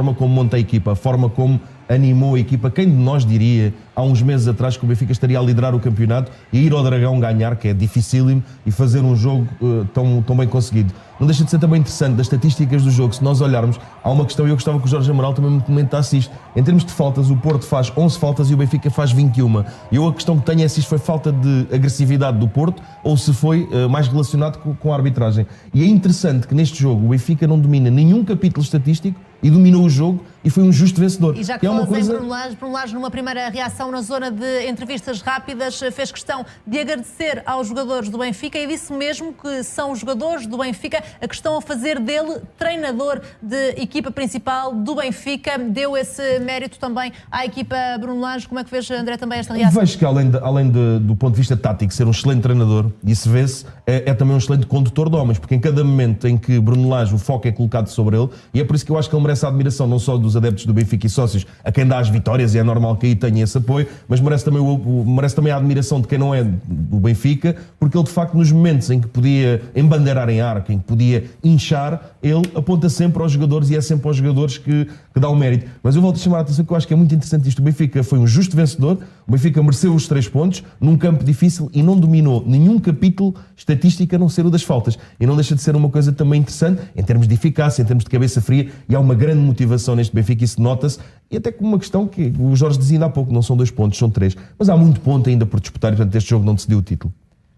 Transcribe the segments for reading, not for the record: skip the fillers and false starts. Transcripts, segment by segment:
forma como monta a equipa, a forma como animou a equipa. Quem de nós diria há uns meses atrás que o Benfica estaria a liderar o campeonato e ir ao Dragão ganhar, que é dificílimo, e fazer um jogo tão bem conseguido. Não deixa de ser também interessante das estatísticas do jogo. Se nós olharmos, há uma questão, e eu gostava que o Jorge Amaral também me comentasse isto. Em termos de faltas, o Porto faz 11 faltas e o Benfica faz 21. E eu a questão que tenho é se isto foi falta de agressividade do Porto ou se foi mais relacionado com a arbitragem. E é interessante que neste jogo o Benfica não domina nenhum capítulo estatístico e dominou o jogo e foi um justo vencedor. E já que falas em Bruno Lage, numa primeira reação na zona de entrevistas rápidas, fez questão de agradecer aos jogadores do Benfica e disse mesmo que são os jogadores do Benfica a que estão a fazer dele treinador de equipa principal do Benfica. Deu esse mérito também à equipa Bruno Lage. Como é que vês, André, também esta reação? Vejo que além do ponto de vista tático ser um excelente treinador, e se vê-se, é também um excelente condutor de homens, porque em cada momento em que Bruno Lage o foco é colocado sobre ele, e é por isso que eu acho que ele merece a admiração não só dos adeptos do Benfica e sócios, a quem dá as vitórias, e é normal que aí tenha esse apoio, mas merece também a admiração de quem não é do Benfica, porque ele de facto nos momentos em que podia embandeirar em arco, em que podia inchar, ele aponta sempre aos jogadores e é sempre aos jogadores que dá o mérito. Mas eu volto a chamar a atenção que eu acho que é muito interessante isto. O Benfica foi um justo vencedor, o Benfica mereceu os 3 pontos num campo difícil e não dominou nenhum capítulo estatístico a não ser o das faltas. E não deixa de ser uma coisa também interessante em termos de eficácia, em termos de cabeça fria, e há uma grande motivação neste Benfica, isso nota-se, e até com uma questão que o Jorge dizia ainda há pouco, não são 2 pontos, são 3. Mas há muito ponto ainda por disputar e portanto este jogo não decidiu o título.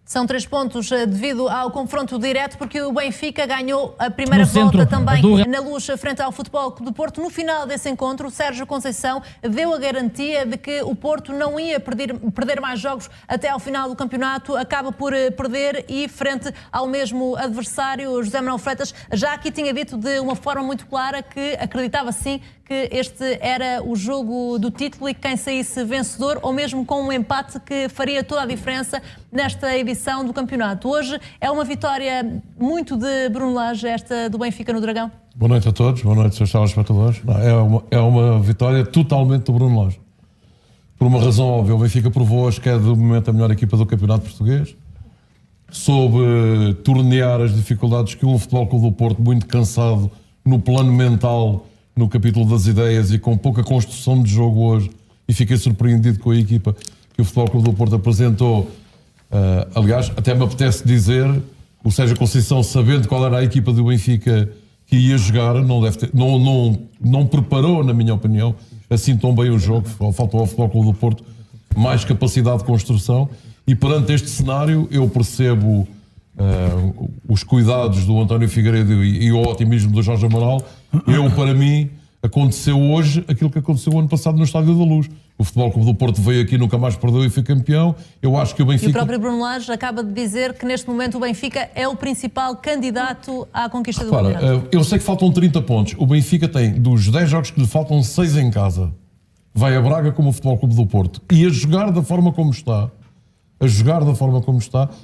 São 3 pontos devido ao confronto direto, porque o Benfica ganhou a primeira volta também na Luz frente ao Futebol Clube do Porto. No final desse encontro, o Sérgio Conceição deu a garantia de que o Porto não ia perder mais jogos até ao final do campeonato. Acaba por perder e frente ao mesmo adversário, José Manuel Freitas, já aqui tinha dito de uma forma muito clara que acreditava sim que este era o jogo do título e que quem saísse vencedor, ou mesmo com um empate, que faria toda a diferença nesta edição do campeonato. Hoje é uma vitória muito de Bruno Lage, esta do Benfica no Dragão. Boa noite a todos, boa noite, seus telespectadores. É uma vitória totalmente do Bruno Lage. Por uma razão óbvia, o Benfica provou hoje que é de momento a melhor equipa do campeonato português. Soube tornear as dificuldades que um Futebol Clube do Porto, muito cansado no plano mental, no capítulo das ideias e com pouca construção de jogo hoje, e fiquei surpreendido com a equipa que o Futebol Clube do Porto apresentou. Aliás, até me apetece dizer, o Sérgio Conceição, sabendo qual era a equipa do Benfica que ia jogar, não preparou, na minha opinião, assim tão bem o jogo. Faltou ao Futebol Clube do Porto mais capacidade de construção, e perante este cenário eu percebo os cuidados do António Figueiredo e o otimismo do Jorge Amaral. Para mim, aconteceu hoje aquilo que aconteceu o ano passado no Estádio da Luz. O Futebol Clube do Porto veio aqui, nunca mais perdeu e foi campeão. Eu acho que o Benfica... E o próprio Bruno Lage acaba de dizer que neste momento o Benfica é o principal candidato à conquista do campeonato. Eu sei que faltam 30 pontos. O Benfica tem, dos 10 jogos que lhe faltam, 6 em casa. Vai a Braga como o Futebol Clube do Porto. E a jogar da forma como está,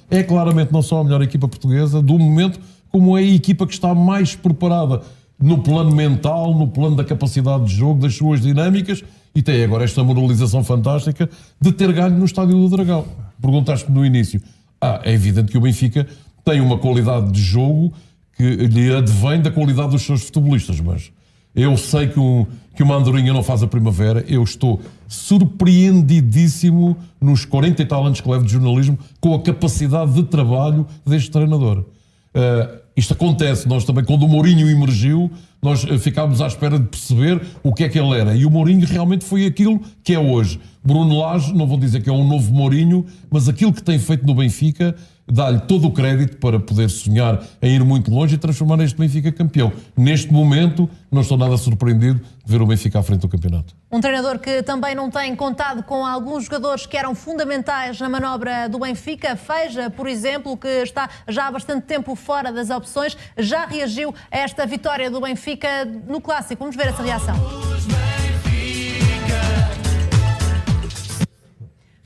é claramente não só a melhor equipa portuguesa do momento, como é a equipa que está mais preparada no plano mental, no plano da capacidade de jogo, das suas dinâmicas, e tem agora esta moralização fantástica de ter ganho no Estádio do Dragão. Perguntaste-me no início. É evidente que o Benfica tem uma qualidade de jogo que lhe advém da qualidade dos seus futebolistas, mas eu sei que uma andorinha não faz a primavera. Eu estou surpreendidíssimo nos 40 e tal anos que levo de jornalismo com a capacidade de trabalho deste treinador. Isto acontece, nós também, quando o Mourinho emergiu, nós ficámos à espera de perceber o que é que ele era. E o Mourinho realmente foi aquilo que é hoje. Bruno Lage, não vou dizer que é um novo Mourinho, mas aquilo que tem feito no Benfica dá-lhe todo o crédito para poder sonhar em ir muito longe e transformar este Benfica campeão. Neste momento, não estou nada surpreendido de ver o Benfica à frente do campeonato. Um treinador que também não tem contado com alguns jogadores que eram fundamentais na manobra do Benfica. Feija, por exemplo, que está já há bastante tempo fora das opções, já reagiu a esta vitória do Benfica no Clássico. Vamos ver essa reação.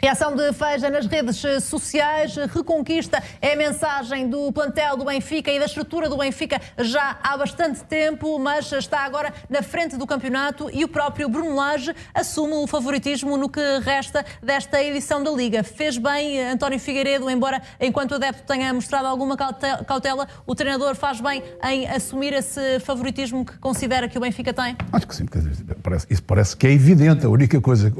Reação de Feija nas redes sociais, reconquista é a mensagem do plantel do Benfica e da estrutura do Benfica já há bastante tempo, mas está agora na frente do campeonato e o próprio Bruno Lage assume o favoritismo no que resta desta edição da Liga. Fez bem António Figueiredo, embora enquanto o adepto tenha mostrado alguma cautela, o treinador faz bem em assumir esse favoritismo que considera que o Benfica tem? Acho que sim, isso parece que é evidente. A única coisa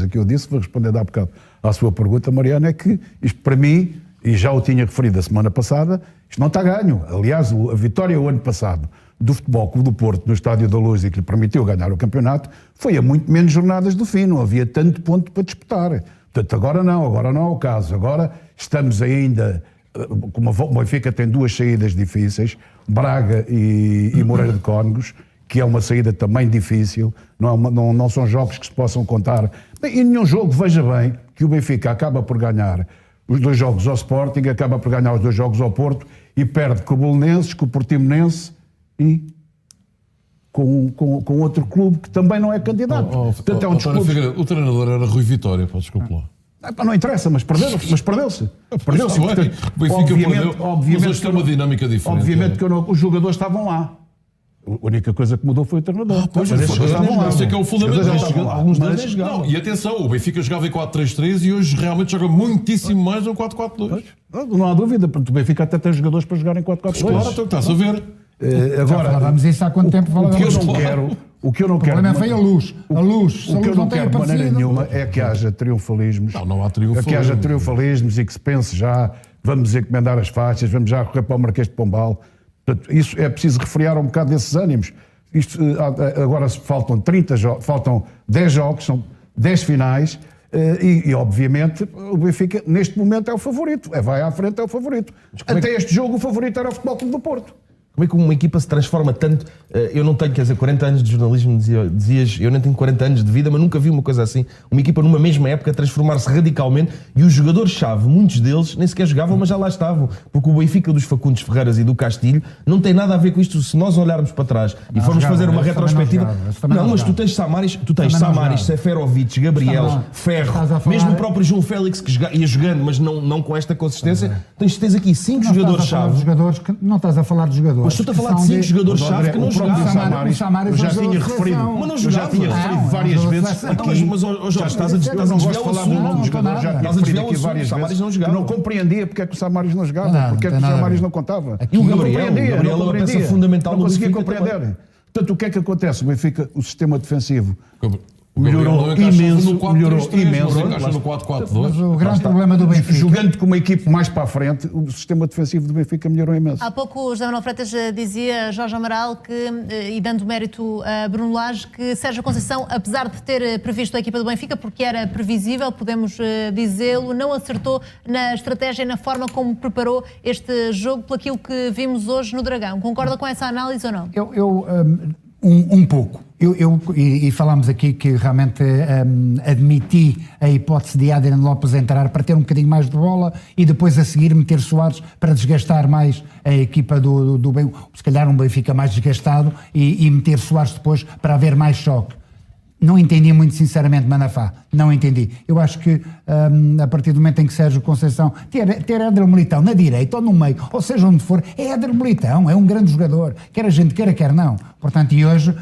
que eu disse, vou responder há bocado à sua pergunta, Mariana, é que isto para mim, e já o tinha referido a semana passada, isto não está ganho. Aliás, a vitória o ano passado do Futebol Clube do Porto no Estádio da Luz e que lhe permitiu ganhar o campeonato foi a muito menos jornadas do fim, não havia tanto ponto para disputar. Portanto, agora não é o caso. Agora estamos ainda, como o Benfica tem duas saídas difíceis, Braga e Moreira de Cónegos, que é uma saída também difícil, não são jogos que se possam contar. Bem, e nenhum jogo, veja bem, que o Benfica acaba por ganhar os 2 jogos ao Sporting, acaba por ganhar os 2 jogos ao Porto e perde com o Belenenses, com o Portimonense e com outro clube que também não é candidato. Portanto, é um o treinador era Rui Vitória, pode desculpar lá. Não interessa, mas perdeu-se. Perdeu-se. Portanto, mas hoje tem uma dinâmica diferente. Obviamente que os jogadores estavam lá. A única coisa que mudou foi o treinador. Isso é que é o fundamento. Alguns deles jogavam. E atenção, o Benfica jogava em 4-3-3 e hoje realmente joga muitíssimo mais no 4-4-2. Não há dúvida, porque o Benfica até tem jogadores para jogar em 4-4-2. Claro, então estás a ver. Agora, falávamos isso há quanto tempo? O que eu não quero... O problema foi a luz. O que eu não quero de maneira nenhuma é que haja triunfalismos. Não há triunfalismos. É que haja triunfalismos e que se pense já, vamos encomendar as faixas, vamos já correr para o Marquês de Pombal. Portanto, isso é preciso refriar um bocado desses ânimos. Agora faltam 10 jogos, são 10 finais, e obviamente o Benfica neste momento é o favorito. Vai à frente, é o favorito. Até este jogo o favorito era o Futebol Clube do Porto. Como é que uma equipa se transforma tanto? Eu não tenho, 40 anos de jornalismo, dizias, eu nem tenho 40 anos de vida, mas nunca vi uma coisa assim. Uma equipa numa mesma época transformar-se radicalmente e os jogadores-chave, muitos deles, nem sequer jogavam, mas já lá estavam. Porque o Benfica dos Facundes Ferreiras e do Castilho não tem nada a ver com isto. Se nós olharmos para trás e formos fazer uma retrospectiva... Não, mas tu tens Samaris, Seferovic, Gabriel, Ferro, mesmo o próprio João Félix que ia jogando, mas não com esta consistência. Tens aqui 5 jogadores-chave. Não estás a falar de jogadores. Mas tu estás a falar de 5 jogadores-chave que não jogavam. O Samaris já tinha referido várias vezes aqui. Mas, Jorge, estás a desviar o assunto. Já tinha referido aqui várias vezes que não compreendia porque é que o Samaris não jogava, porque é que o Samaris não contava. E o Gabriel é uma peça fundamental. Não conseguia compreender. Portanto, o que é que acontece? O Benfica, o sistema defensivo... Melhorou imenso. No 4-4-2. O grande problema do Benfica. Jogando com uma equipe mais para a frente, o sistema defensivo do Benfica melhorou imenso. Há pouco o José Manuel Freitas dizia, Jorge Amaral, e dando mérito a Bruno Lage, que Sérgio Conceição, apesar de ter previsto a equipa do Benfica, porque era previsível, podemos dizê-lo, não acertou na estratégia e na forma como preparou este jogo, pelo aquilo que vimos hoje no Dragão. Concorda com essa análise ou não? Um pouco. E falámos aqui que realmente admiti a hipótese de Adrian Lopes entrar para ter um bocadinho mais de bola e depois a seguir meter Soares para desgastar mais a equipa do Benfica, se calhar um Benfica mais desgastado e meter Soares depois para haver mais choque. Não entendi muito sinceramente Manafá, não entendi. Eu acho que a partir do momento em que Sérgio Conceição ter Éder Militão na direita ou no meio, ou seja onde for, é Éder Militão, é um grande jogador, quer a gente queira, quer não. Portanto, e hoje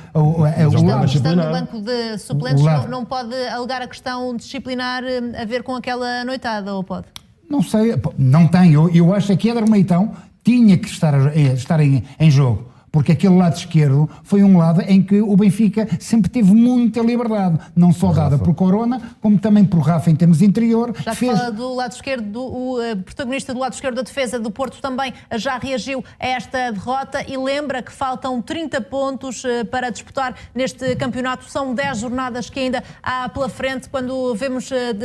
estando no banco de suplentes não pode alegar a questão disciplinar a ver com aquela noitada, ou pode? Não sei, não tem. Eu acho que Éder Militão tinha que estar em jogo. Porque aquele lado esquerdo foi um lado em que o Benfica sempre teve muita liberdade, não só dada por Corona, como também por Rafa em termos interior. Já que fala do lado esquerdo, o protagonista do lado esquerdo da defesa do Porto também já reagiu a esta derrota e lembra que faltam 30 pontos para disputar neste campeonato. São 10 jornadas que ainda há pela frente. Quando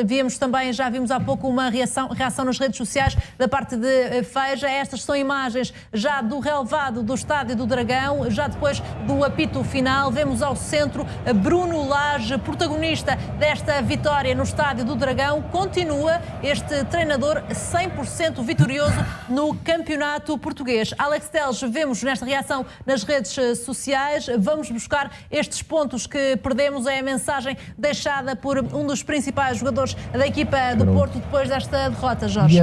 víamos também, já vimos há pouco uma reação nas redes sociais da parte de Feija. Estas são imagens já do relevado do estádio do Dragão. Já depois do apito final, vemos ao centro Bruno Lage, protagonista desta vitória no Estádio do Dragão. Continua este treinador 100% vitorioso no campeonato português. Alex Telles, vemos nesta reação nas redes sociais. Vamos buscar estes pontos que perdemos. É a mensagem deixada por um dos principais jogadores da equipa do Porto depois desta derrota, Jorge.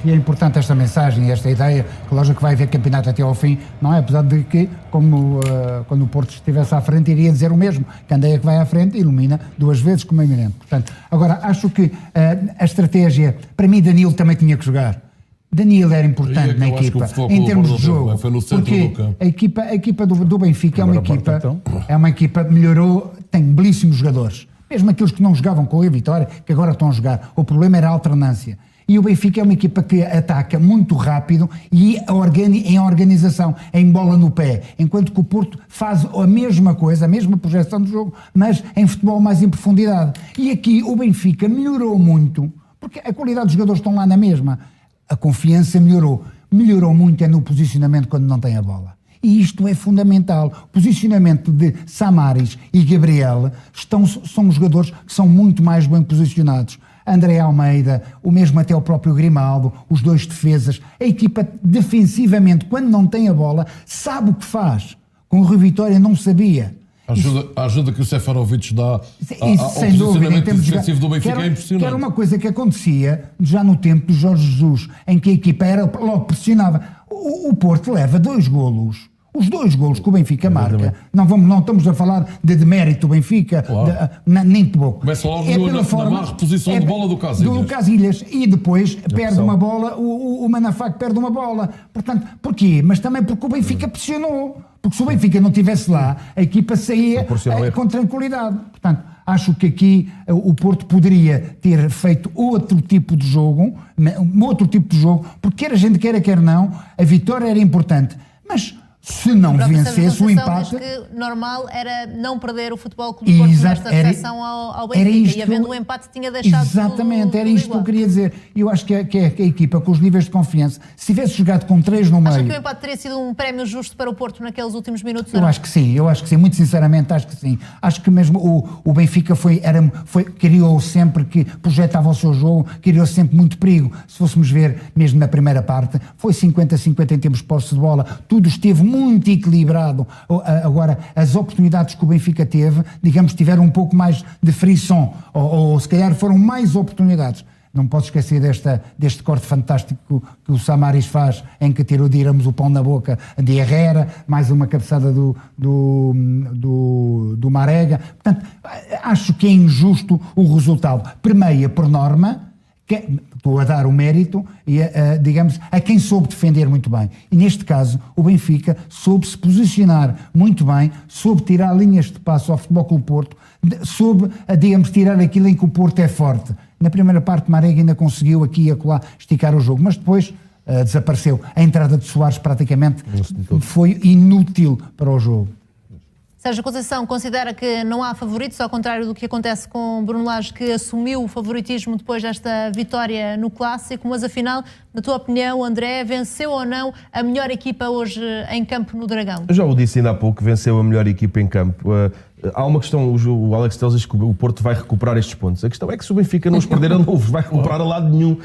E é importante esta mensagem, esta ideia, que lógico que vai haver campeonato até ao fim, não é? Apesar de que, como quando o Porto estivesse à frente, iria dizer o mesmo. Candeia que vai à frente ilumina 2 vezes, como é eminente. Portanto, agora, acho que a estratégia, para mim, Danilo também tinha que jogar. Danilo era importante na equipa, em termos de jogo, porque a equipa do Benfica é uma equipa que melhorou, tem belíssimos jogadores, mesmo aqueles que não jogavam com a Vitória, que agora estão a jogar. O problema era a alternância. E o Benfica é uma equipa que ataca muito rápido e em organização, em bola no pé, enquanto que o Porto faz a mesma coisa, a mesma projeção do jogo, mas em futebol mais em profundidade. E aqui o Benfica melhorou muito, porque a qualidade dos jogadores estão lá na mesma. A confiança melhorou muito no posicionamento quando não tem a bola. E isto é fundamental. O posicionamento de Samaris e Gabriel são jogadores que são muito mais bem posicionados. André Almeida, o mesmo até o próprio Grimaldo, os 2 defesas. A equipa defensivamente, quando não tem a bola, sabe o que faz. Com o Rui Vitória não sabia. A ajuda que o Seferovic dá ao posicionamento defensivo do Benfica é impressionante. Que era uma coisa que acontecia já no tempo do Jorge Jesus, em que a equipa logo pressionava. O Porto leva 2 golos. Os 2 golos que o Benfica marca, não estamos a falar de demérito do Benfica, claro. Nem de pouco. Começa logo na má reposição de bola do Casilhas. E depois perde uma bola, o Manafá perde uma bola. Portanto, porquê? Mas também porque o Benfica pressionou. Porque se o Benfica não estivesse lá, a equipa saía com tranquilidade. Portanto, acho que aqui o Porto poderia ter feito outro tipo de jogo, porque quer a gente queira, quer não, a vitória era importante. Mas se não vencesse o empate... Diz que normal era não perder o Futebol Clube do Porto nesta reação ao Benfica, e havendo o empate tinha deixado Exatamente, era isto que eu queria dizer. Eu acho que a equipa, com os níveis de confiança, se tivesse jogado com 3 no meio... Acha que o empate teria sido um prémio justo para o Porto naqueles últimos minutos? Eu acho que sim, muito sinceramente acho que sim. Acho que mesmo o Benfica criou sempre, que projetava o seu jogo, criou sempre muito perigo. Se fôssemos ver, mesmo na primeira parte, foi 50-50 em termos de posse de bola, tudo esteve muito equilibrado. Agora, as oportunidades que o Benfica teve, digamos, tiveram um pouco mais de frisson, ou se calhar foram mais oportunidades. Não posso esquecer deste corte fantástico que o Samaris faz, em que tiramos o pão na boca de Herrera, mais uma cabeçada do Marega. Portanto, acho que é injusto o resultado. Permeia por norma, estou a dar o mérito, digamos, a quem soube defender muito bem. E neste caso, o Benfica soube se posicionar muito bem, soube tirar linhas de passo ao Futebol Clube do Porto, soube, digamos, tirar aquilo em que o Porto é forte. Na primeira parte, Marega ainda conseguiu aqui e acolá esticar o jogo, mas depois desapareceu. A entrada de Soares praticamente foi inútil para o jogo. Sérgio Conceição considera que não há favoritos, ao contrário do que acontece com Bruno Lage, que assumiu o favoritismo depois desta vitória no Clássico, mas afinal, na tua opinião, André, venceu ou não a melhor equipa hoje em campo no Dragão? Eu já o disse ainda há pouco, venceu a melhor equipa em campo. Há uma questão, o Alex Telles diz que o Porto vai recuperar estes pontos. A questão é que se o Benfica não os perder a novo, vai recuperar a lado nenhum.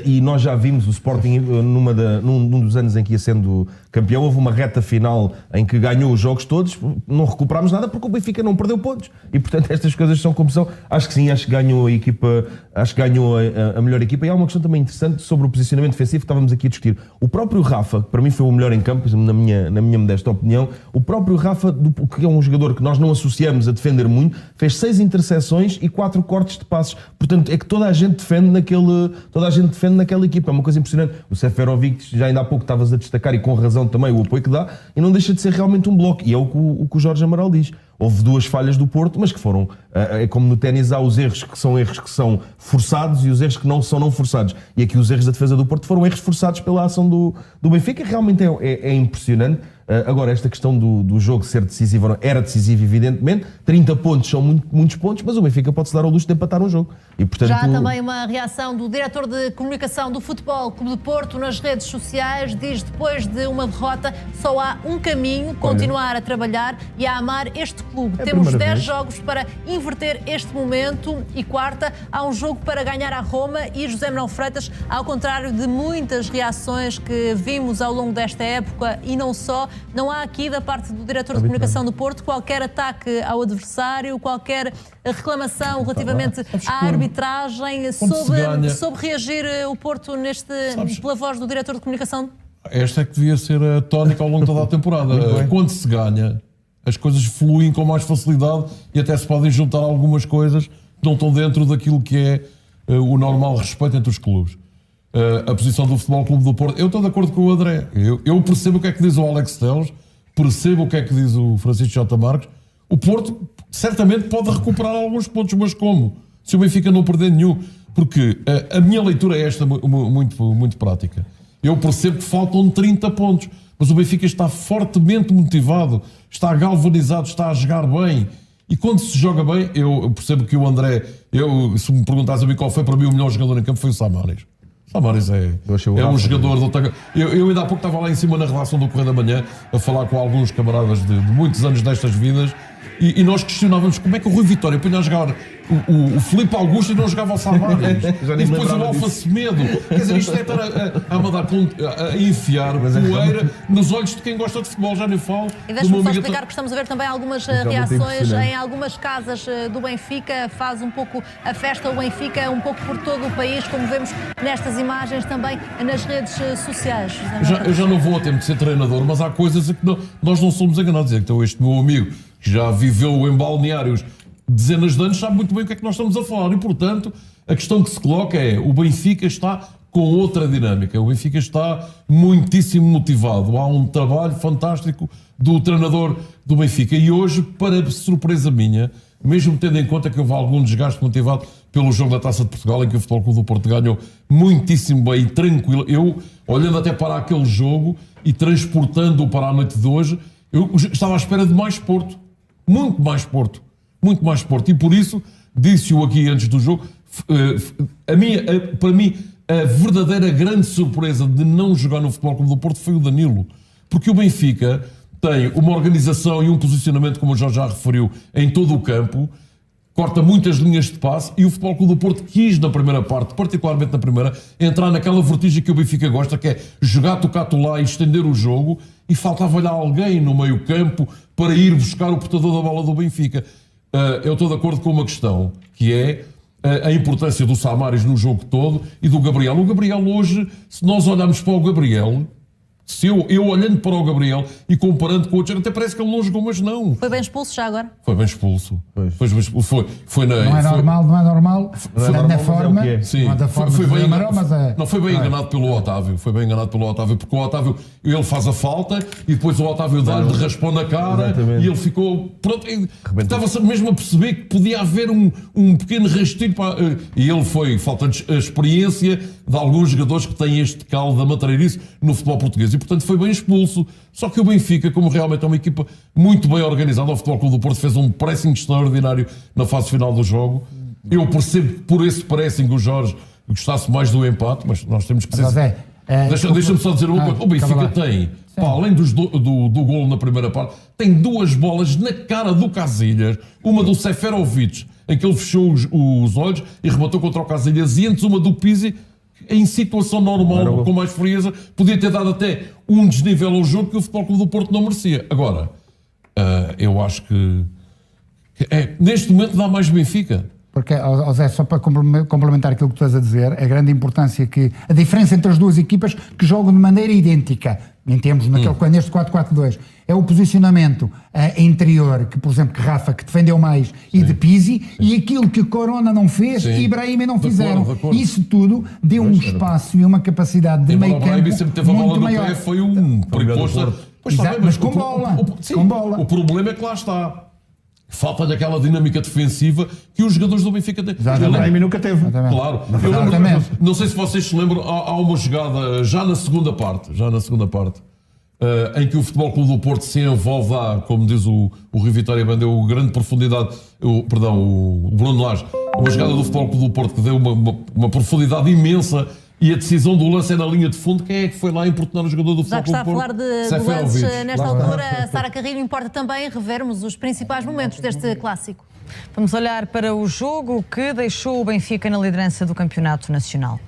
E nós já vimos o Sporting num dos anos em que ia sendo campeão, houve uma reta final em que ganhou os jogos todos, não recuperámos nada porque o Benfica não perdeu pontos. E portanto estas coisas são como são. Acho que sim, acho que ganhou a equipa, acho que ganhou a melhor equipa. E há uma questão também interessante sobre o posicionamento defensivo que estávamos aqui a discutir. O próprio Rafa, que para mim foi o melhor em campo, na minha modesta opinião, o próprio Rafa, que é um jogador que nós não associamos a defender muito, fez 6 interseções e 4 cortes de passos. Portanto, é que toda a gente defende naquela equipa. É uma coisa impressionante. O Seferovic, já ainda há pouco estavas a destacar, e com razão também, o apoio que dá, e não deixa de ser realmente um bloco. E é o que o Jorge Amaral diz. Houve 2 falhas do Porto, mas que foram... É como no ténis, há os erros que são forçados e os erros que não são não forçados. E aqui os erros da defesa do Porto foram erros forçados pela ação do Benfica. Realmente é impressionante. Agora, esta questão do jogo ser decisivo, era decisivo, evidentemente. 30 pontos são muitos pontos, mas o Benfica pode-se dar ao luxo de empatar um jogo. E, portanto, já há também uma reação do diretor de comunicação do Futebol Clube de Porto nas redes sociais. Diz: depois de uma derrota só há um caminho, continuar a trabalhar e a amar este clube. Temos 10 jogos para inverter este momento e quarta há um jogo para ganhar a Roma. E José Manuel Freitas, ao contrário de muitas reações que vimos ao longo desta época e não só, não há aqui da parte do diretor de comunicação do Porto qualquer ataque ao adversário, qualquer reclamação relativamente à arbitragem. Soube reagir o Porto pela voz do diretor de comunicação? Esta é que devia ser a tónica ao longo de toda a temporada. Quando se ganha, as coisas fluem com mais facilidade e até se podem juntar algumas coisas que não estão dentro daquilo que é o normal respeito entre os clubes. A posição do Futebol Clube do Porto, eu estou de acordo com o André. Eu percebo o que é que diz o Alex Telles, percebo o que é que diz o Francisco J. Marques. O Porto certamente pode recuperar alguns pontos, mas como? Se o Benfica não perder nenhum. Porque a minha leitura é esta, muito prática. Eu percebo que faltam 30 pontos, mas o Benfica está fortemente motivado, está galvanizado, está a jogar bem. E quando se joga bem, eu percebo que o André, se me perguntares a mim qual foi para mim o melhor jogador em campo, foi o Samaris. Samaris é um jogador do ataque. Eu ainda há pouco estava lá em cima na redação do Correio da Manhã a falar com alguns camaradas de muitos anos destas vidas e nós questionávamos como é que o Rui Vitória punha a jogar o Filipe Augusto e não jogava o Samaris. E depois o Alfa Semedo. Quer dizer, isto é estar a enfiar poeira nos olhos de quem gosta de futebol, já nem falo. E deixa-me só explicar que estamos a ver também algumas reações em algumas casas do Benfica. Faz um pouco a festa o Benfica, um pouco por todo o país, como vemos nestas imagens também nas redes sociais. Eu já não vou a tempo de ser treinador, mas há coisas que nós não somos enganados. Então este meu amigo, que já viveu em balneários dezenas de anos, sabe muito bem o que é que nós estamos a falar. E, portanto, a questão que se coloca é: o Benfica está com outra dinâmica. O Benfica está muitíssimo motivado. Há um trabalho fantástico do treinador do Benfica. E hoje, para surpresa minha, mesmo tendo em conta que houve algum desgaste motivado pelo jogo da Taça de Portugal, em que o Futebol Clube do Porto ganhou muitíssimo bem e tranquilo, eu, olhando até para aquele jogo e transportando-o para a noite de hoje, eu estava à espera de mais Porto. Muito mais Porto. Muito mais Porto. E por isso, disse-o aqui antes do jogo, para mim, a verdadeira grande surpresa de não jogar no Futebol Clube do Porto foi o Danilo. Porque o Benfica tem uma organização e um posicionamento, como o Jorge já referiu, em todo o campo, corta muitas linhas de passe e o Futebol Clube do Porto quis, na primeira parte, particularmente na primeira, entrar naquela vertigem que o Benfica gosta, que é jogar, tocar lá e estender o jogo, e faltava-lhe alguém no meio campo para ir buscar o portador da bola do Benfica. Eu estou de acordo com uma questão, que é a importância do Samaris no jogo todo e do Gabriel. O Gabriel hoje, se nós olharmos para o Gabriel, se eu olhando para o Gabriel e comparando com outros, até parece que ele não jogou, mas não. Foi bem expulso já agora? Foi bem expulso. Foi não é normal. Foi na forma. Sim, não foi bem enganado pelo Otávio. Foi bem enganado pelo Otávio, porque o Otávio, ele faz a falta e depois o Otávio dá-lhe, raspou na cara. Exatamente. E ele ficou. Pronto, estava-se mesmo a perceber que podia haver um pequeno rastilho. E ele foi, falta de experiência de alguns jogadores que têm este caldo da matreirice no futebol português. E, portanto, foi bem expulso. Só que o Benfica, como realmente é uma equipa muito bem organizada, o Futebol Clube do Porto fez um pressing extraordinário na fase final do jogo. Eu percebo que por esse pressing o Jorge gostasse mais do empate, mas nós temos que ser... Deixa-me só dizer uma coisa. O Benfica tem, além do golo na primeira parte, tem duas bolas na cara do Casillas, uma do Seferovic, em que ele fechou os olhos e rematou contra o Casillas, e antes uma do Pizzi, em situação normal, com mais frieza, podia ter dado até um desnível ao jogo que o Futebol Clube do Porto não merecia. Agora, eu acho que neste momento dá mais Benfica. Porque, Zé, só para complementar aquilo que tu estás a dizer, a grande importância a diferença entre as duas equipas que jogam de maneira idêntica, em termos neste 4-4-2, é o posicionamento interior, que, por exemplo, que Rafa, que defendeu mais, e de Pizzi, e aquilo que Corona não fez e Ibrahim não fizeram. Isso tudo deu um espaço e uma capacidade de meio campo sempre teve a bola no pé, foi um perigoso. Mas com bola. O problema é que lá está. Falta-lhe aquela dinâmica defensiva que os jogadores do Benfica têm. Ibrahim nunca teve. Claro. Não sei se vocês se lembram, há uma jogada já na segunda parte, em que o Futebol Clube do Porto se envolve, como diz o Rui Vitória, deu grande profundidade, o Bruno Lage, uma jogada do Futebol Clube do Porto que deu uma profundidade imensa, e a decisão do lance é na linha de fundo. Quem é que foi lá importunar o jogador do Futebol Clube do Porto? Já que está a falar de lances nesta altura, Sara Carrilho, importa também revermos os principais momentos deste clássico. Vamos olhar para o jogo que deixou o Benfica na liderança do Campeonato Nacional.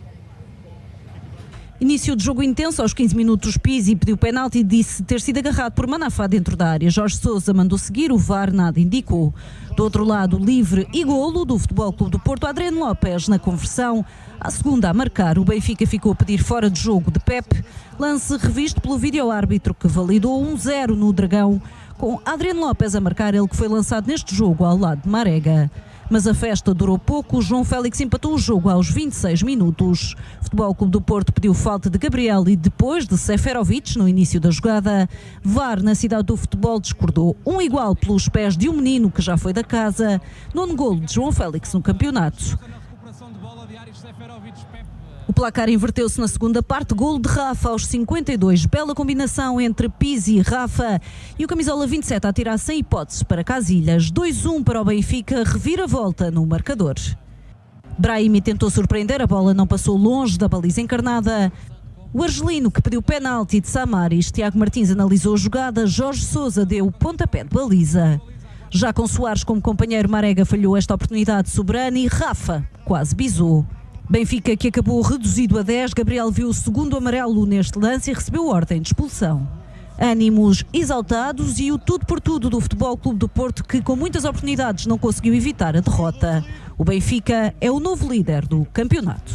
Início de jogo intenso, aos 15 minutos Pizzi pediu penalti e disse ter sido agarrado por Manafá dentro da área. Jorge Sousa mandou seguir, o VAR nada indicou. Do outro lado, livre e golo do Futebol Clube do Porto, Adriano Lopes na conversão. À segunda a marcar, o Benfica ficou a pedir fora de jogo de Pepe. Lance revisto pelo vídeo-árbitro que validou 1-0 no Dragão, com Adriano Lopes a marcar, ele que foi lançado neste jogo ao lado de Marega. Mas a festa durou pouco, o João Félix empatou o jogo aos 26 minutos. O Futebol Clube do Porto pediu falta de Gabriel e depois de Seferovic no início da jogada. VAR na cidade do futebol discordou. Um igual pelos pés de um menino que já foi da casa. Nono golo de João Félix no campeonato. O placar inverteu-se na segunda parte, golo de Rafa aos 52, bela combinação entre Pizzi e Rafa e o camisola 27 a tirar sem hipóteses para Casilhas, 2-1 para o Benfica, reviravolta no marcador. Brahimi tentou surpreender, a bola não passou longe da baliza encarnada. O argelino que pediu penalti de Samaris, Tiago Martins analisou a jogada, Jorge Sousa deu o pontapé de baliza. Já com Soares como companheiro, Marega falhou esta oportunidade soberana e Rafa quase bisou. Benfica que acabou reduzido a 10, Gabriel viu o segundo amarelo neste lance e recebeu ordem de expulsão. Ânimos exaltados e o tudo por tudo do Futebol Clube do Porto, que com muitas oportunidades não conseguiu evitar a derrota. O Benfica é o novo líder do campeonato.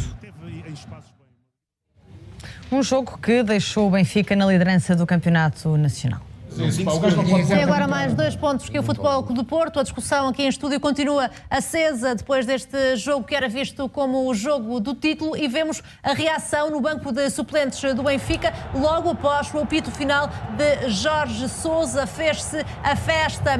Um jogo que deixou o Benfica na liderança do Campeonato Nacional. E agora mais 2 pontos que o Futebol Clube do Porto. A discussão aqui em estúdio continua acesa depois deste jogo que era visto como o jogo do título, e vemos a reação no banco de suplentes do Benfica logo após o apito final de Jorge Sousa. Fez-se a festa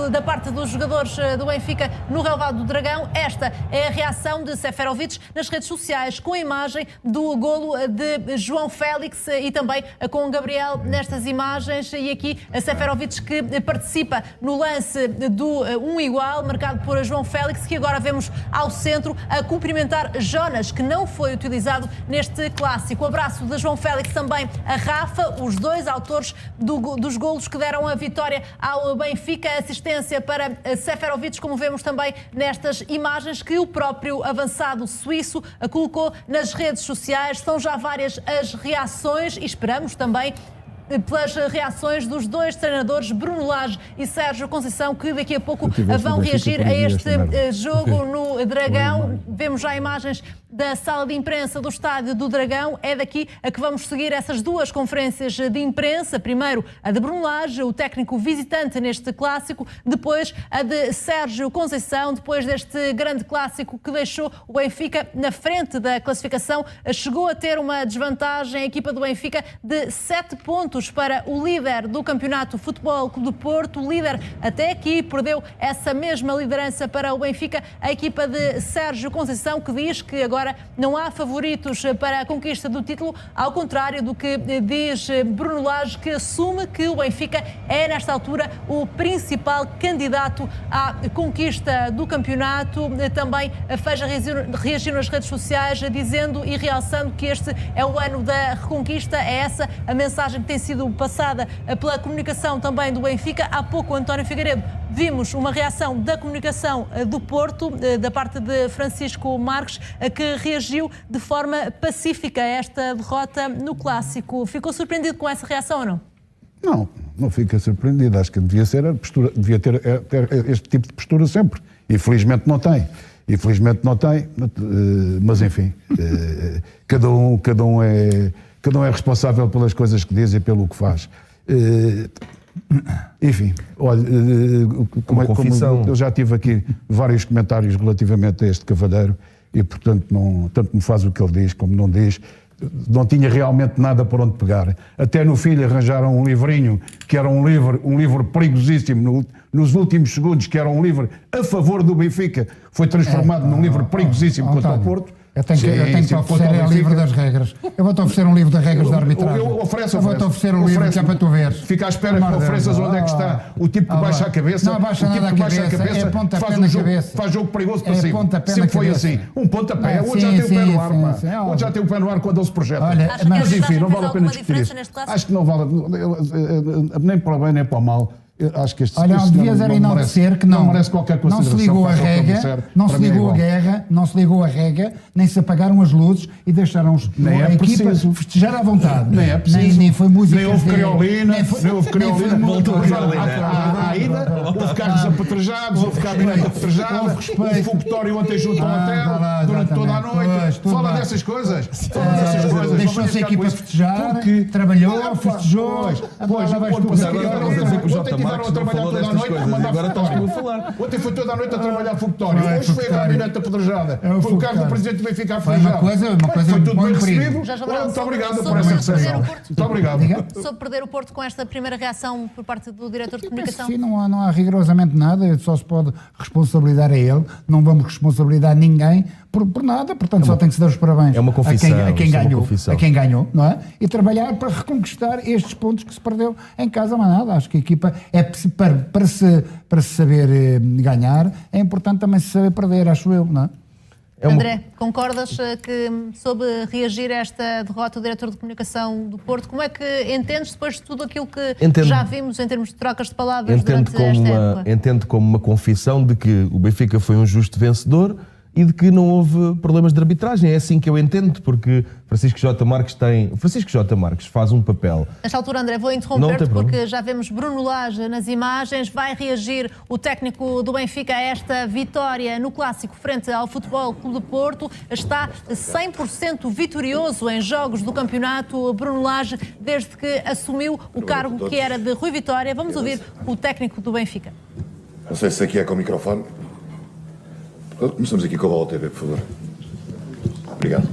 da parte dos jogadores do Benfica no relvado do Dragão. Esta é a reação de Seferovic nas redes sociais, com a imagem do golo de João Félix e também com Gabriel nestas imagens. E aqui a Seferovic que participa no lance do 1-igual, marcado por João Félix, que agora vemos ao centro a cumprimentar Jonas, que não foi utilizado neste clássico. O abraço de João Félix também a Rafa, os dois autores dos golos que deram a vitória ao Benfica. Assistência para Seferovic, como vemos também nestas imagens que o próprio avançado suíço colocou nas redes sociais. São já várias as reações e esperamos também pelas reações dos dois treinadores, Bruno Lage e Sérgio Conceição, que daqui a pouco vão reagir a este jogo no Dragão. Vemos já imagens da sala de imprensa do estádio do Dragão. É daqui a que vamos seguir essas duas conferências de imprensa. Primeiro a de Bruno Lage, o técnico visitante neste clássico, depois a de Sérgio Conceição, depois deste grande clássico que deixou o Benfica na frente da classificação. Chegou a ter uma desvantagem a equipa do Benfica de 7 pontos para o líder do campeonato, Futebol Clube do Porto. O líder até aqui perdeu essa mesma liderança para o Benfica, a equipa de Sérgio Conceição, que diz que agora não há favoritos para a conquista do título, ao contrário do que diz Bruno Lage, que assume que o Benfica é nesta altura o principal candidato à conquista do campeonato. Também Feja reagiu nas redes sociais dizendo e realçando que este é o ano da reconquista. É essa a mensagem que tem sido passada pela comunicação também do Benfica. Há pouco, António Figueiredo, vimos uma reação da comunicação do Porto, da parte de Francisco Marques, que reagiu de forma pacífica a esta derrota no clássico. Ficou surpreendido com essa reação ou não? Não fica surpreendido. Acho que devia ter este tipo de postura sempre. Infelizmente não tem. Mas enfim, cada um é responsável pelas coisas que diz e pelo que faz. Enfim, olha, como eu já tive aqui vários comentários relativamente a este cavalheiro e, portanto, tanto me faz o que ele diz como não diz. Não tinha realmente nada por onde pegar. Até no fim arranjaram um livrinho, que era um livro perigosíssimo, nos últimos segundos, que era um livro a favor do Benfica. Foi transformado num livro perigosíssimo contra o Porto. Eu tenho que oferecer o livro das regras. Eu vou-te oferecer um livro das regras da arbitragem. Eu vou-te oferecer um livro que é para tu veres. Fica à espera que ofereças onde é que está o tipo que baixa a cabeça. Não baixa nada a cabeça, é pontapé na cabeça. Faz jogo perigoso para cima. Sempre foi assim. Um pontapé. Hoje já tem o pé no ar, pá. Hoje já tem o pé no ar quando ele se projeta. Mas enfim, não vale a pena discutir isso. Acho que não vale, nem para o bem nem para o mal. Acho que este devias era enaltecer que não merece qualquer consideração. Não se ligou a rega, não se ligou a guerra, não se ligou a rega, nem se apagaram as luzes e deixaram a equipa festejar à vontade. Nem é preciso. Nem foi música. Nem houve criolina. Nem houve criolina. À ida, houve carros apetrejados, houve cabinete apedrejado, houve fogotório ontem junto ao hotel, durante toda a noite. Fala dessas coisas. Deixou-se a equipa festejar, trabalhou, festejou. Tiveram a trabalhar toda a noite a mandar fogotório. Ontem foi toda a noite a trabalhar fogotório. Hoje foi a gabinete apedrejada. Foi o carro do Presidente do Benfica apedrejado. Foi tudo bem recebido. Muito obrigado por essa recepção. Muito obrigado. Sobre perder o Porto com esta primeira reação por parte do diretor de comunicação? Sim, não há rigorosamente nada. Só se pode responsabilizar a ele. Não vamos responsabilizar ninguém por nada. Portanto, só tem que se dar os parabéns a quem ganhou, não é? E trabalhar para reconquistar estes pontos que se perdeu em casa, mas nada. Acho que a equipa para se saber ganhar, é importante também se saber perder, acho eu, não é? André, concordas que soube reagir a esta derrota o diretor de comunicação do Porto? Como é que entendes depois de tudo aquilo que já vimos em termos de trocas de palavras durante esta época? Entendo como uma confissão de que o Benfica foi um justo vencedor e de que não houve problemas de arbitragem. É assim que eu entendo, porque Francisco J. Marques faz um papel. Nesta altura, André, vou interromper-te porque já vemos Bruno Lage nas imagens. Vai reagir o técnico do Benfica a esta vitória no Clássico frente ao Futebol Clube do Porto. Está 100% vitorioso em jogos do campeonato, Bruno Lage, desde que assumiu o cargo que era de Rui Vitória. Vamos ouvir o técnico do Benfica. Não sei se aqui é com o microfone. Começamos aqui com a Bola TV, por favor. Obrigado.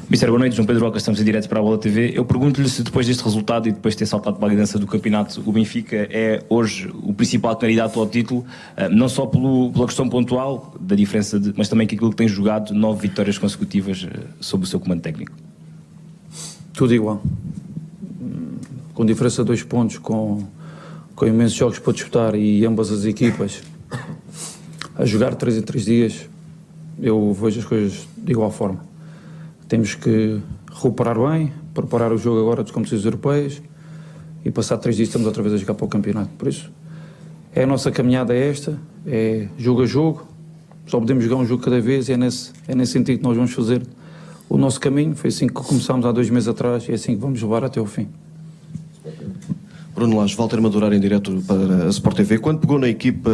Mister, boa noite. João Pedro Roca, estamos em direto para a Bola TV. Eu pergunto-lhe se depois deste resultado e depois de ter saltado para a liderança do campeonato, o Benfica é hoje o principal candidato ao título, não só pela questão pontual da diferença, mas também aquilo que tem jogado 9 vitórias consecutivas sob o seu comando técnico. Tudo igual. Com diferença de 2 pontos, com imensos jogos para disputar e ambas as equipas a jogar 3 em 3 dias, eu vejo as coisas de igual forma. Temos que recuperar bem, preparar o jogo agora das competições europeias e passar 3 dias estamos outra vez a jogar para o campeonato. Por isso, a nossa caminhada é esta, é jogo a jogo, só podemos jogar um jogo cada vez e é nesse sentido que nós vamos fazer o nosso caminho. Foi assim que começámos há 2 meses atrás e é assim que vamos levar até ao fim. Bruno Lage, Walter Madurar em direto para a Sport TV. Quando pegou na equipa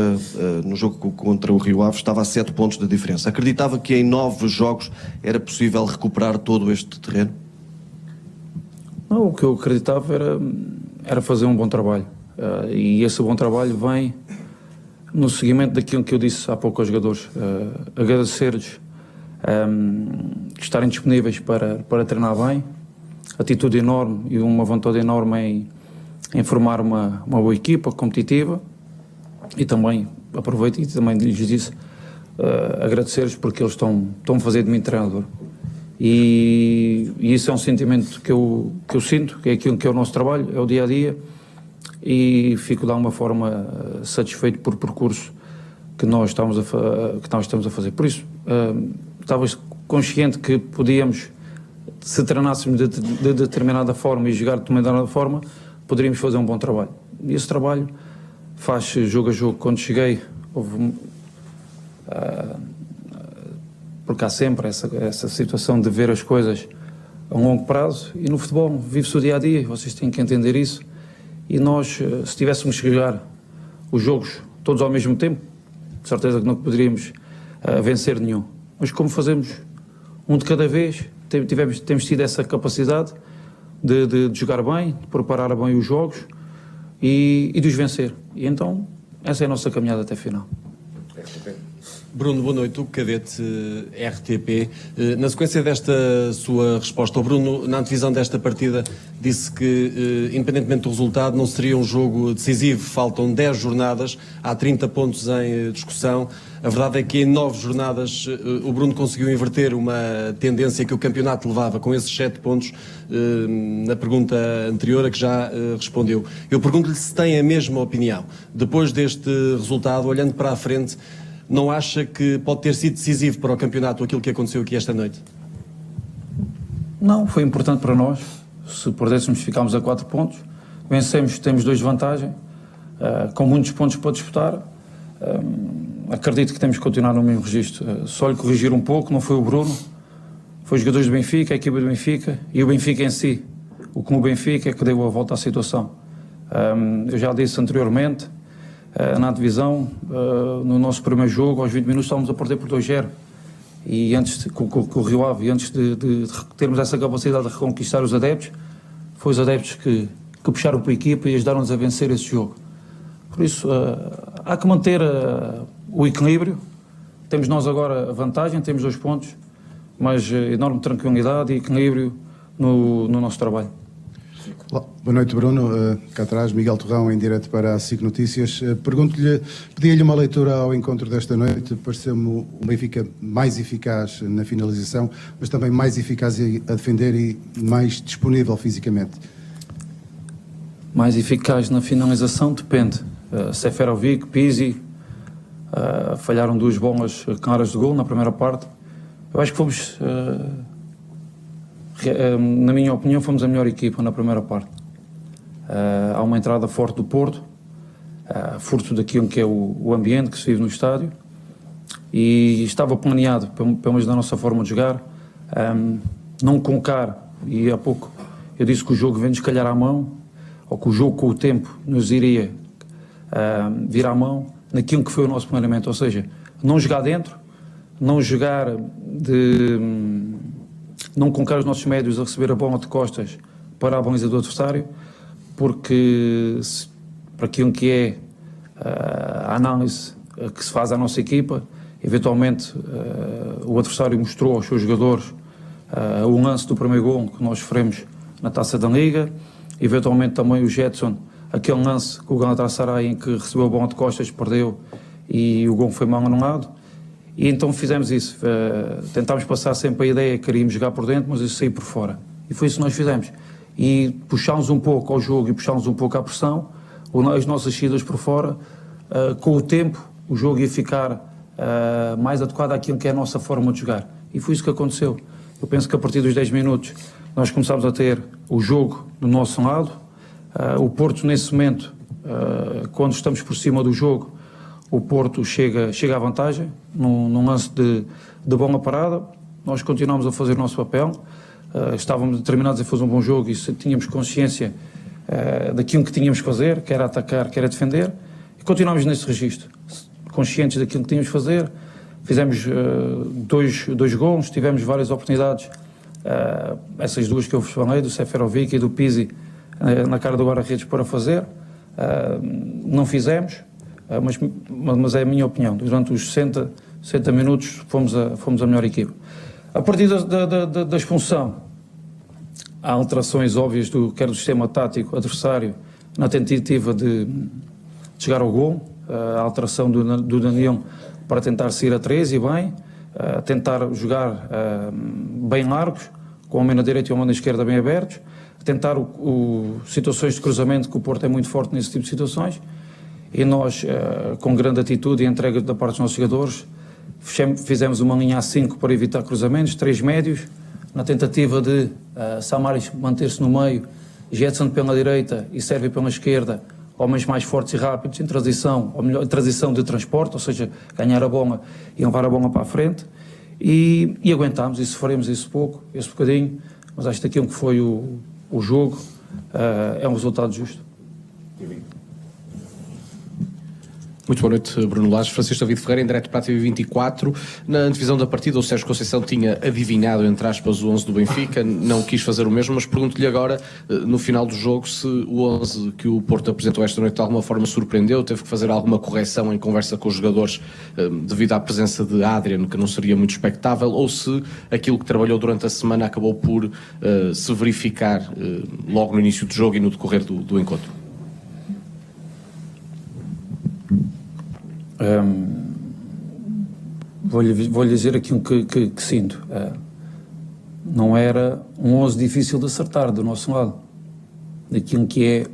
no jogo contra o Rio Ave, estava a 7 pontos de diferença. Acreditava que em 9 jogos era possível recuperar todo este terreno? Não, o que eu acreditava era fazer um bom trabalho. E esse bom trabalho vem no seguimento daquilo que eu disse há pouco aos jogadores. Agradecer-lhes estarem disponíveis para treinar bem. Atitude enorme e uma vontade enorme em formar uma boa equipa competitiva e também aproveito e também lhes disse agradecer-lhes porque eles estão a fazer de mim treinador e isso é um sentimento que eu sinto, que é aquilo que é o nosso trabalho, é o dia a dia e fico de alguma forma satisfeito por o percurso que nós estamos a fazer. Por isso estava consciente que podíamos, se treinássemos de determinada forma e jogar de determinada forma, poderíamos fazer um bom trabalho. E esse trabalho faz jogo a jogo. Quando cheguei, houve porque há sempre essa situação de ver as coisas a um longo prazo e no futebol vive-se o dia a dia, vocês têm que entender isso. E nós, se tivéssemos que jogar os jogos todos ao mesmo tempo, de certeza que não poderíamos vencer nenhum. Mas como fazemos um de cada vez, temos tido essa capacidade de jogar bem, de preparar bem os jogos e de os vencer. E então, essa é a nossa caminhada até a final. Bruno, boa noite. O Cadete RTP. Na sequência desta sua resposta, o Bruno, na antevisão desta partida, disse que, independentemente do resultado, não seria um jogo decisivo. Faltam 10 jornadas, há 30 pontos em discussão. A verdade é que em 9 jornadas o Bruno conseguiu inverter uma tendência que o campeonato levava com esses 7 pontos na pergunta anterior a que já respondeu. Eu pergunto-lhe se tem a mesma opinião. Depois deste resultado, olhando para a frente, não acha que pode ter sido decisivo para o campeonato aquilo que aconteceu aqui esta noite? Não, foi importante para nós. Se perdêssemos, ficámos a 4 pontos. Vencemos, temos 2 de vantagem, com muitos pontos para disputar. Acredito que temos que continuar no mesmo registro. Só lhe corrigir um pouco, não foi o Bruno, foi os jogadores do Benfica, a equipa do Benfica e o Benfica em si. O como o Benfica é que deu a volta à situação. Eu já disse anteriormente, na divisão, no nosso primeiro jogo, aos 20 minutos estávamos a perder por 2-0. E antes, com o Rio Ave, e antes de termos essa capacidade de reconquistar os adeptos, foi os adeptos que puxaram para a equipa e ajudaram-nos a vencer esse jogo. Por isso, há que manter o equilíbrio. Temos nós agora a vantagem, temos 2 pontos, mas enorme tranquilidade e equilíbrio no nosso trabalho. Olá, boa noite, Bruno. Cá atrás, Miguel Torrão, em direto para a SIC Notícias. Pedia-lhe uma leitura ao encontro desta noite. Pareceu-me o Benfica mais eficaz na finalização, mas também mais eficaz a defender e mais disponível fisicamente. Mais eficaz na finalização depende. Seferovic, Pizzi, falharam 2 bolas claras de gol na primeira parte. Eu acho que fomos... na minha opinião, fomos a melhor equipa na primeira parte. Há uma entrada forte do Porto, furto daquilo que é o ambiente que se vive no estádio, e estava planeado, pelo menos da nossa forma de jogar, não colocar, e há pouco eu disse que o jogo vem-nos calhar à mão, ou que o jogo com o tempo nos iria vir à mão naquilo que foi o nosso planeamento, ou seja, não jogar dentro, não jogar não colocar os nossos médios a receber a bola de costas para a baliza do adversário, porque para aquilo que é a análise que se faz à nossa equipa, eventualmente o adversário mostrou aos seus jogadores o lance do primeiro gol que nós sofremos na Taça da Liga, eventualmente também o Jetson, aquele lance com o Galatasaray em que recebeu a bola de costas, perdeu e o gol foi mal anulado. E então fizemos isso, tentámos passar sempre a ideia que queríamos jogar por dentro, mas isso sair por fora. E foi isso que nós fizemos. E puxámos um pouco ao jogo e puxámos um pouco à pressão, as nossas saídas por fora, com o tempo o jogo ia ficar mais adequado àquilo que é a nossa forma de jogar. E foi isso que aconteceu. Eu penso que a partir dos 10 minutos nós começámos a ter o jogo do nosso lado. O Porto, nesse momento, quando estamos por cima do jogo, o Porto chega à vantagem, num lance de bola parada. Nós continuamos a fazer o nosso papel, estávamos determinados a fazer um bom jogo e tínhamos consciência daquilo que tínhamos que fazer, que era atacar, que era defender, e continuámos nesse registro, conscientes daquilo que tínhamos que fazer. Fizemos dois gols, tivemos várias oportunidades, essas 2 que eu vos falei, do Seferovic e do Pizzi, na cara do guarda-redes para fazer. Não fizemos. Mas é a minha opinião. Durante os 60 minutos fomos a melhor equipa. A partir da expulsão, há alterações óbvias quer do sistema tático adversário na tentativa de chegar ao gol. A alteração do Daniel para tentar sair a 3 e bem, tentar jogar bem largos, com o homem na direita e o homem na esquerda bem abertos, tentar situações de cruzamento, que o Porto é muito forte nesse tipo de situações. E nós, com grande atitude e entrega da parte dos nossos jogadores, fizemos uma linha A5 para evitar cruzamentos, 3 médios, na tentativa de Samaris manter-se no meio, Jetson pela direita e Sérvia pela esquerda, homens mais fortes e rápidos em transição, ou melhor, transição de transporte, ou seja, ganhar a bola e levar a bola para a frente, e aguentámos e sofremos esse bocadinho, mas acho que aquilo que foi o jogo é um resultado justo. Muito boa noite, Bruno Lage. Francisco David Ferreira, em direto para a TV24. Na antevisão da partida, o Sérgio Conceição tinha adivinhado, entre aspas, o 11 do Benfica, não quis fazer o mesmo, mas pergunto-lhe agora, no final do jogo, se o 11 que o Porto apresentou esta noite de alguma forma surpreendeu, teve que fazer alguma correção em conversa com os jogadores devido à presença de Adrian, que não seria muito expectável, ou se aquilo que trabalhou durante a semana acabou por se verificar logo no início do jogo e no decorrer do encontro. Vou-lhe dizer aquilo que sinto. Não era um 11 difícil de acertar do nosso lado. Daquilo que é,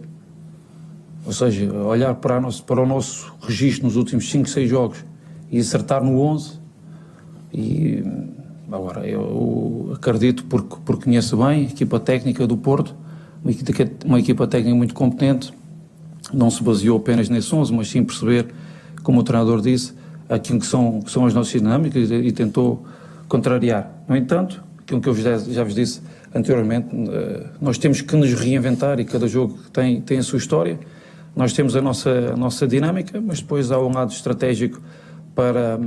ou seja, olhar para o nosso registro nos últimos 5, 6 jogos e acertar no 11. E agora, eu acredito, porque conheço bem a equipa técnica do Porto, uma equipa técnica muito competente, não se baseou apenas nesse 11, mas sim perceber, como o treinador disse, aquilo que são as nossas dinâmicas e tentou contrariar. No entanto, aquilo que eu já vos disse anteriormente, nós temos que nos reinventar e cada jogo tem a sua história. Nós temos a nossa dinâmica, mas depois há um lado estratégico para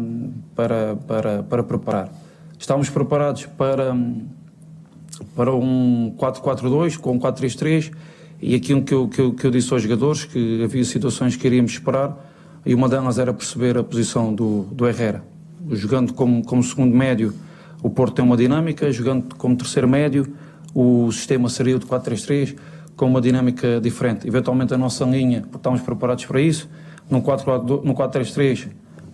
preparar. Estávamos preparados para um 4-4-2 com um 4-3-3 e aquilo que eu disse aos jogadores, que havia situações que iríamos esperar, e uma delas era perceber a posição do Herrera. Jogando como segundo médio, o Porto tem uma dinâmica, jogando como terceiro médio, o sistema seria o de 4-3-3, com uma dinâmica diferente. Eventualmente a nossa linha, porque estávamos preparados para isso, no 4-3-3,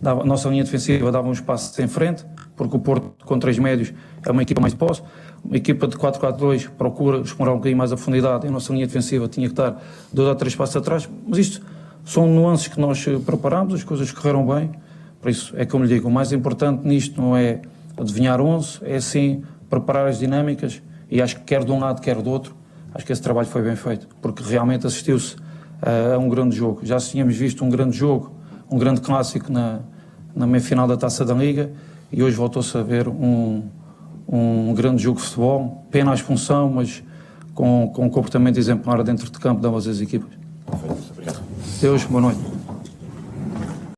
a nossa linha defensiva dava um espaço em frente, porque o Porto com 3 médios é uma equipa mais de posse. Uma equipa de 4-4-2 procura explorar um bocadinho mais a profundidade, e a nossa linha defensiva tinha que dar 2 ou 3 passos atrás, mas isto são nuances que nós preparámos, as coisas correram bem, por isso é como lhe digo, o mais importante nisto não é adivinhar 11, é sim preparar as dinâmicas, e acho que quer de um lado, quer do outro, acho que esse trabalho foi bem feito, porque realmente assistiu-se a um grande jogo. Já tínhamos visto um grande jogo, um grande clássico na meia-final da Taça da Liga, e hoje voltou-se a ver um grande jogo de futebol, pena a expulsão, mas com um comportamento exemplar dentro de campo de ambas as equipas. Obrigado. Deus, boa noite.